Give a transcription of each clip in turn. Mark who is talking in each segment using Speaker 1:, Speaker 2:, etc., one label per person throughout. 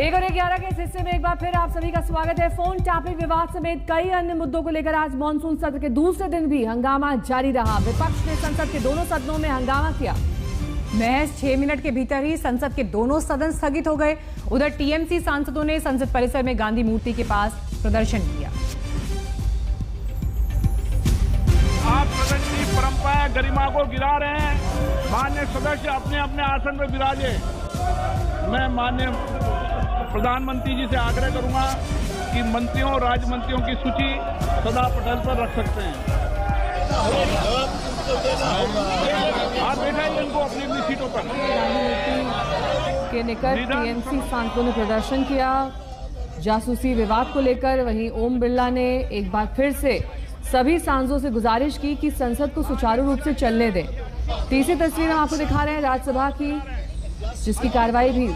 Speaker 1: एक और 11 के इस हिस्से में एक बार फिर आप सभी का स्वागत है। फोन टैपिंग विवाद समेत कई अन्य मुद्दों को लेकर आज मॉनसून सत्र के दूसरे दिन भी हंगामा जारी रहा। विपक्ष ने संसद के दोनों सदनों में हंगामा किया।
Speaker 2: महज 6 मिनट के भीतर ही संसद के दोनों सदन स्थगित हो गए। उधर टीएमसी सांसदों ने संसद परिसर में गांधी मूर्ति के पास प्रदर्शन किया।
Speaker 3: आप सदन की परंपरा गरिमा को गिरा रहे हैं। माननीय सदस्य अपने अपने आसन पर विराजे। मैं माननीय प्रधानमंत्री जी से आग्रह करूंगा कि मंत्रियों और राज्य मंत्रियों की सूची सदा पटल पर रख सकते हैं। आप बैठाइए इनको अपनी अपनी सीटों पर।
Speaker 1: के निकट टीएमसी सांसदों ने प्रदर्शन किया जासूसी विवाद को लेकर। वहीं ओम बिरला ने एक बार फिर से सभी सांसदों से गुजारिश की कि संसद को सुचारू रूप से चलने दें। तीसरी तस्वीर हम आपको दिखा रहे हैं राज्यसभा की, जिसकी कार्रवाई भी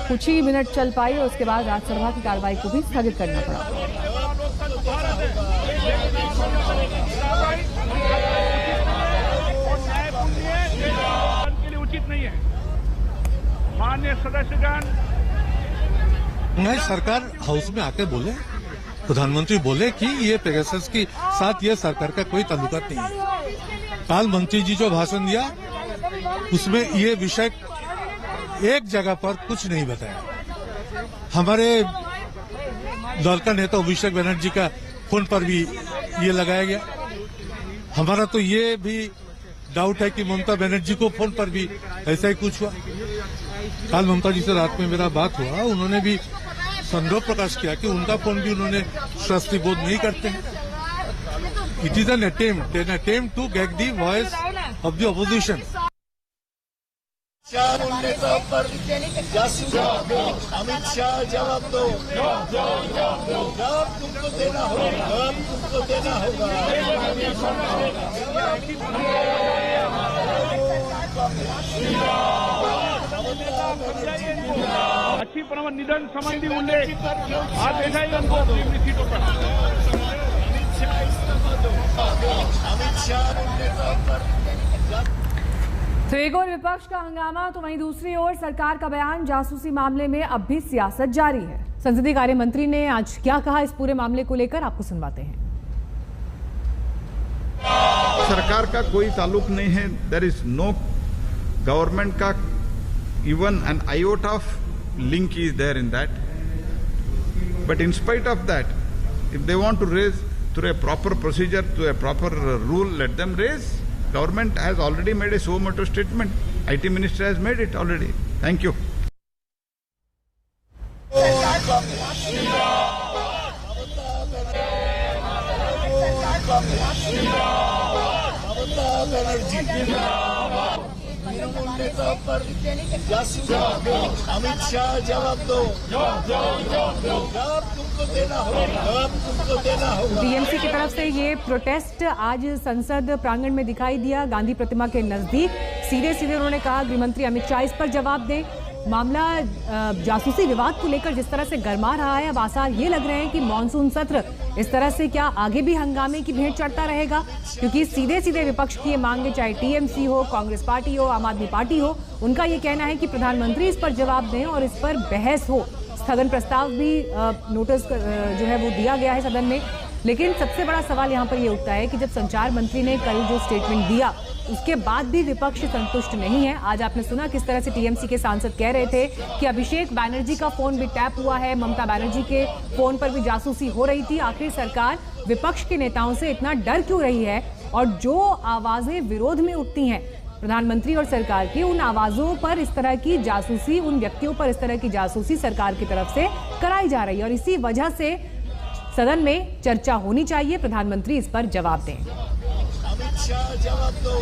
Speaker 1: कुछ ही मिनट चल पाई और उसके बाद राज्यसभा की कार्रवाई को भी स्थगित करना पड़ा।
Speaker 3: उचित नहीं है माननीय सदस्यगण।
Speaker 4: नहीं, सरकार हाउस में आके बोले, प्रधानमंत्री बोले कि ये पेगासस के साथ ये सरकार का कोई ताल्लुकात नहीं है। काल मंत्री जी जो भाषण दिया उसमें ये विषय एक जगह पर कुछ नहीं बताया। हमारे दल का नेता अभिषेक बनर्जी का फोन पर भी ये लगाया गया। हमारा तो ये भी डाउट है कि ममता बनर्जी को फोन पर भी ऐसा ही कुछ हुआ। कल ममता जी से रात में मेरा बात हुआ, उन्होंने भी संदेह प्रकाश किया कि उनका फोन भी उन्होंने शास्त्री बोध नहीं करते हैं। It is an attempt to get the voice of the opposition.
Speaker 5: Amit Shah जवाब दो, जवाब तुमको देना होगा, जवाब तुमको देना होगा।
Speaker 3: अच्छी परम निधन संबंधी उल्लेख आप बैठाइए उनको अपनी अपनी सीटों पर।
Speaker 5: अमित शाह
Speaker 1: तो एक और विपक्ष का हंगामा तो वहीं दूसरी ओर सरकार का बयान। जासूसी मामले में अब भी सियासत जारी है।
Speaker 2: संसदीय कार्य मंत्री ने आज क्या कहा इस पूरे मामले को लेकर, आपको सुनवाते हैं।
Speaker 6: सरकार का कोई ताल्लुक नहीं है। देयर इज नो गवर्नमेंट का even an iota of link is there in that. But in spite of that, if they want to raise through a proper procedure, through a proper rule, let them raise. Government has already made a suo motu statement. IT Minister has made it already. Thank you.
Speaker 5: Amit Shah जवाब दो, जवाब तुमको देना होगा, जवाब तुमको देना होगा।
Speaker 2: टीएमसी की तरफ से ये प्रोटेस्ट आज संसद प्रांगण में दिखाई दिया, गांधी प्रतिमा के नजदीक। सीधे सीधे उन्होंने कहा गृहमंत्री अमित शाह इस पर जवाब दें। मामला जासूसी विवाद को लेकर जिस तरह से गरमा रहा है, अब आसार ये लग रहे हैं कि मॉनसून सत्र इस तरह से क्या आगे भी हंगामे की भेंट चढ़ता रहेगा, क्योंकि सीधे सीधे विपक्ष की ये मांगे, चाहे टीएमसी हो, कांग्रेस पार्टी हो, आम आदमी पार्टी हो, उनका ये कहना है कि प्रधानमंत्री इस पर जवाब दें और इस पर बहस हो। स्थगन प्रस्ताव भी नोटिस जो है वो दिया गया है सदन में। लेकिन सबसे बड़ा सवाल यहाँ पर ये उठता है कि जब संचार मंत्री ने कल जो स्टेटमेंट दिया उसके बाद भी विपक्ष संतुष्ट नहीं है। आज आपने सुना किस तरह से टीएमसी के सांसद कह रहे थे कि अभिषेक बैनर्जी का फोन भी टैप हुआ है, ममता बनर्जी के फोन पर भी जासूसी हो रही थी। आखिर सरकार विपक्ष के नेताओं से इतना डर क्यों रही है, और जो आवाजें विरोध में उठती हैं प्रधानमंत्री और सरकार की, उन आवाजों पर इस तरह की जासूसी, उन व्यक्तियों पर इस तरह की जासूसी सरकार की तरफ से कराई जा रही है। और इसी वजह से सदन में चर्चा होनी चाहिए, प्रधानमंत्री इस पर जवाब दें।
Speaker 5: अमित शाह जवाब दो।